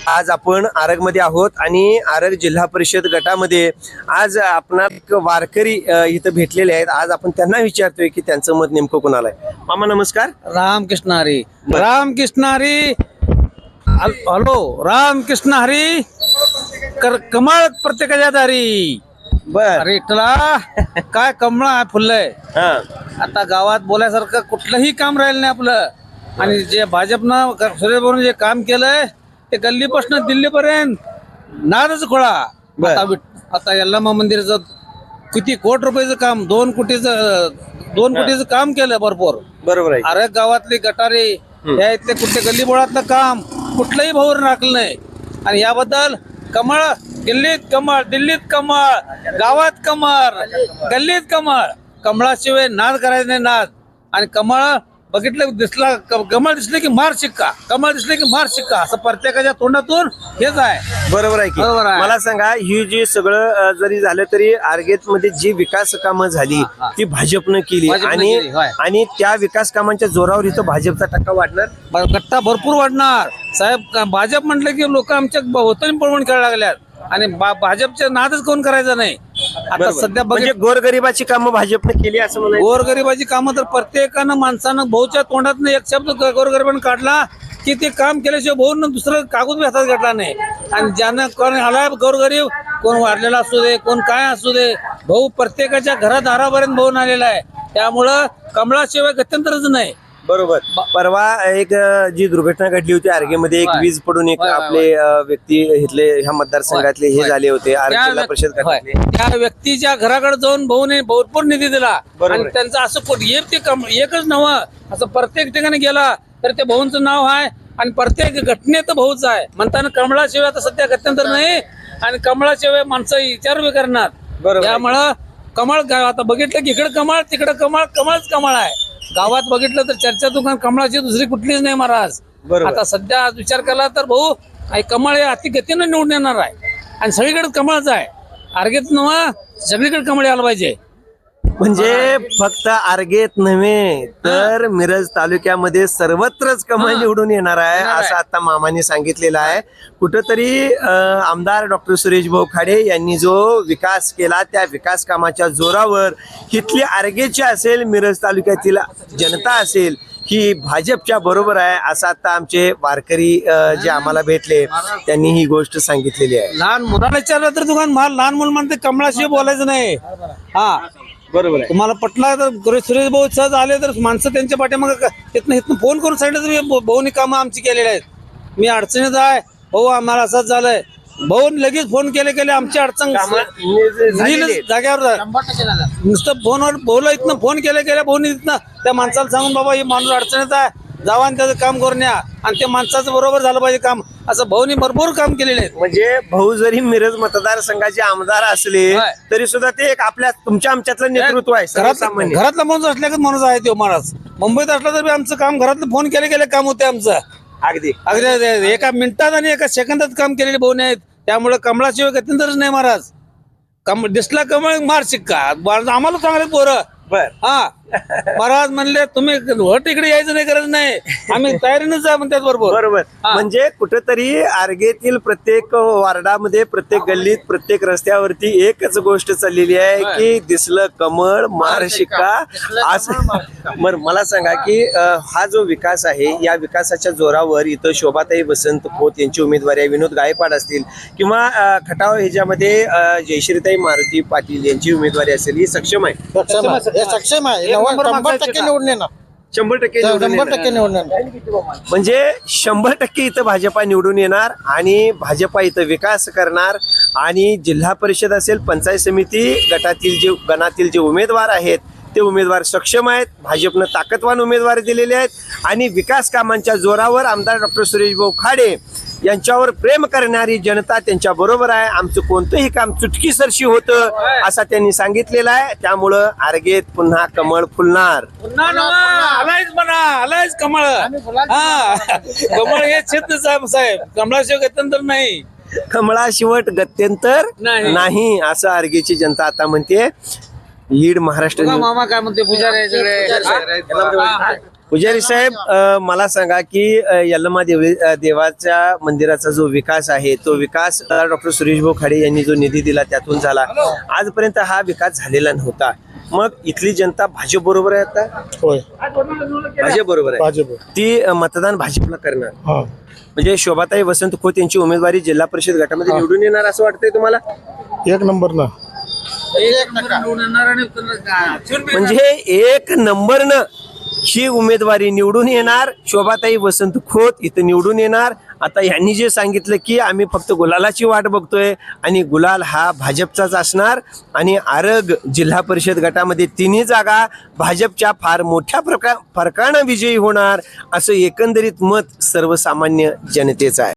आज आपण आरगमध्ये आहोत आणि आरग जिल्हा परिषद गटामध्ये आज आपणाला एक वारकरी इथं भेटलेले आहेत। आज आपण त्यांना विचारतोय की त्यांचं मत नेमकं कोणाला आहे। मामा नमस्कार। रामकृष्ण हरी, रामकृष्ण हरी, हॅलो रामकृष्ण हरी, कमळ प्रत्येकाच्या दारी। बर अरे इटला काय कमळ फुललंय। हा आता गावात बोलायसारखं कुठलंही काम राहिलं नाही आपलं। आणि जे भाजपनं सुरेशभाऊने जे काम केलंय ते गल्लीपासून दिल्लीपर्यंत नादच खोळा। आता यल्लामा मंदिराचं किती कोटी रुपयाचं काम, 2 कोटीचं काम केलं भरपूर। बरोबर आहे। अरे गावातली गटारे या इथले कुठले गल्ली बोळातलं काम कुठलंही भाऊ राखलं नाही। आणि याबद्दल कमळ, दिल्लीत कमळ, दिल्लीत कमळ, गावात कमळ, गल्लीत कमळ। कमळाशिवाय नाद करायचं नाही नाद। आणि कमळ बघितलं दिसला, कमळ दिसले की मार शिक्का, कमळ दिसले की मार शिक्का, असं प्रत्येकाच्या तोंडातून हेच आहे। बरोबर आहे की। बरोबर आहे। मला सांगा, ही जी सगळं जरी झालं तरी आरगेत मध्ये जी विकास कामं झाली ती भाजपनं केली आणि त्या विकास कामांच्या जोरावर इथं भाजपचा टक्का वाढणार, गट्टा भरपूर वाढणार साहेब। भाजप म्हटलं की लोक आमच्या होतनी पळवून खेळायला लागल्यात आणि भाजपचे नादच कोण करायचं नाही। आता सध्या म्हणजे गोरगरिबाची कामं भाजपने केली असं म्हणायचं। गोरगरिबाची कामं तर प्रत्येकानं माणसानं भाऊच्या तोंडातनं एक शब्द गोरगरिबानं काढला की ते काम केल्याशिवाय भाऊन दुसरं कागद बी हातात घेतला नाही। आणि ज्यानं कोण आला गोरगरीब, कोण वाढलेला असू दे, कोण काय असू दे, भाऊ प्रत्येकाच्या घरादारापर्यंत भाऊ आलेला आहे। त्यामुळं कमळाशिवाय गत्यंतरच नाही। बरोबर। परवा एक जी दुर्घटना घडली होती आरगेमध्ये, एक वीज पडून एक आपले व्यक्ती इथले ह्या मतदारसंघातले हे झाले होते आरग जिल्हा परिषद गटातले। त्या व्यक्तीच्या घराकडे जाऊन भाऊने भरपूर निधी दिला आणि त्यांचं असं एकच नाव असं प्रत्येक ठिकाणी गेला तर त्या भाऊंचं नाव आहे आणि प्रत्येक घटनेत भाऊच आहे। म्हणताना कमळाशिवाय आता सध्या गत्यंतर नाही आणि कमळाशिवाय माणसं विचार बी करणार। त्यामुळं कमळ आता बघितलं की इकडे कमळ, तिकडे कमळ, कमळच कमळ आहे। गावात बघितलं तर चर्चा दुकान कमळाची दुसरी कुठलीच नाही महाराज। आता सध्या विचार केला तर भाऊ कमळ हे अति गतीनं निवडून येणार आहे आणि सगळीकडे कमळच आहे। आरगेत नव्हा सगळीकडे कमळ यायला पाहिजे। म्हणजे फक्त आरगेत नव्हे तर मिरज तालुक्यामध्ये सर्वत्रच कमळ निवडून येणार आहे असं आता मामाने सांगितलेलं आहे। कुठंतरी आमदार डॉक्टर सुरेश भाऊ खाडे यांनी जो विकास केला त्या विकास कामाच्या जोरावर इथली आरगेची असेल, मिरज तालुक्यातील जनता असेल ही भाजपच्या बरोबर आहे असं आता आमचे वारकरी जे आम्हाला भेटले त्यांनी ही गोष्ट सांगितलेली आहे। लहान मुलाला विचारलं तर लहान मुलं म्हणते कमळाशिवाय बोलायचं नाही। हा बरोबर आहे। तुम्हाला पटला तर सुरेश भाऊ सहज आले तर माणसं त्यांच्या पाठीमागे इथनं फोन करून सांगितलं भाऊनी कामं आमची केलेली आहेत, मी अडचणीत आहे भाऊ आम्हाला असंच झालंय। भाऊ लगेच फोन केले आमची अडचण जाग्यावर नुसतं फोनवर भाऊला इथनं फोन केले भाऊनी इथनं त्या माणसाला सांगून बाबा ही माणूस अडचणीत आहे, जावा आणि त्याचं काम करून या आणि त्या माणसाचं बरोबर झालं पाहिजे काम, असं भाऊनी भरपूर काम केलेले आहे। म्हणजे भाऊ जरी मिरज मतदारसंघाचे आमदार असले तरी सुद्धा ते एक आपल्या तुमच्या आमच्यातलं नेतृत्व आहे। घरातला माणूस असल्याच माणूस आहे तो महाराज। मुंबईत असला तरी आमचं काम घरातलं फोन केले काम होते आमचं। अगदी एका मिनिटात आणि एका सेकंदात काम केलेले भाऊ आहेत। त्यामुळे कमळाशिवाय गत्यंतरच नाही महाराज। दिसला कमळ मार शिक्का, आम्हाला चांगले पोरं हा महाराज म्हणले तुम्ही इकडे यायचं नाही, गरज नाही, आम्ही तयारीनच जा म्हणतात बरोबर। म्हणजे कुठेतरी आरगेतील प्रत्येक वार्डामध्ये, प्रत्येक गल्लीत, प्रत्येक रस्त्यावरती एकच गोष्ट चाललेली आहे की दिसलं कमळ मार शिक्का असं। मला सांगा की हा जो विकास आहे या विकासाच्या जोरावर इथं शोभाताई वसंत खोत यांची उमेदवारी आहे, विनोद गायकवाड असतील किंवा खटाव ह्याच्यामध्ये जयश्रीताई मारुती पाटील यांची उमेदवारी असेल, ही सक्षम आहे। सक्षम आहे, 100% निवडून येणार, 100% निवडून येणार। म्हणजे 100% इथं भाजपा निवडून येणार आणि भाजपा इथं विकास करणार आणि जिल्हा परिषद असेल, पंचायत समिती गणातील जे उमेदवार आहेत ते उमेदवार सक्षम आहेत। भाजपनं ताकदवान उमेदवार दिलेले आहेत आणि विकास कामांच्या जोरावर आमदार डॉक्टर सुरेश भाऊ खाडे यांच्यावर प्रेम करणारी जनता त्यांच्या बरोबर आहे। आमचं कोणतंही काम चुटकीसरशी होतं असं त्यांनी सांगितलेलं आहे। त्यामुळं आरगेत पुन्हा कमळ फुलणार, आलायच कमळ। कमळ हे सिद्ध साहेब, कमळाशिवाय गत्यंतर नाही, कमळाशिवाय गत्यंतर नाही असं आरगेची जनता आता म्हणते। लीड महाराष्ट्र मामा काय म्हणते पुजारी पुजारी साहेब, मला सांगा की यल्लमा देवाच्या मंदिराचा जो विकास आहे तो विकास डॉक्टर सुरेश भाऊ खाडे यांनी जो निधी दिला त्यातून झाला. आजपर्यंत हा विकास झालेला नव्हता. मग इथली जनता भाजप बरोबर आहे आता? होय, भाजप बरोबर आहे. भाजप. ती मतदान भाजपला करणार. हा, म्हणजे शोभाताई वसंत खोत यांची उमेदवारी जिल्हा परिषद गटामध्ये निवडून येणार असं वाटतंय तुम्हाला? एक नंबर ना. म्हणजे एक नंबरनं ही उमेदवारी निवडून येणार. शोभाताई वसंत खोत इथं निवडून येणार. आता यांनी जे सांगितलं की आम्ही फक्त गुलालाची वाट बघतोय आणि गुलाल हा भाजपचाच असणार आणि आरग जिल्हा परिषद गटामध्ये तिन्ही जागा भाजपच्या फार मोठ्या फरकानं विजयी होणार असं एकंदरीत मत सर्वसामान्य जनतेचं आहे.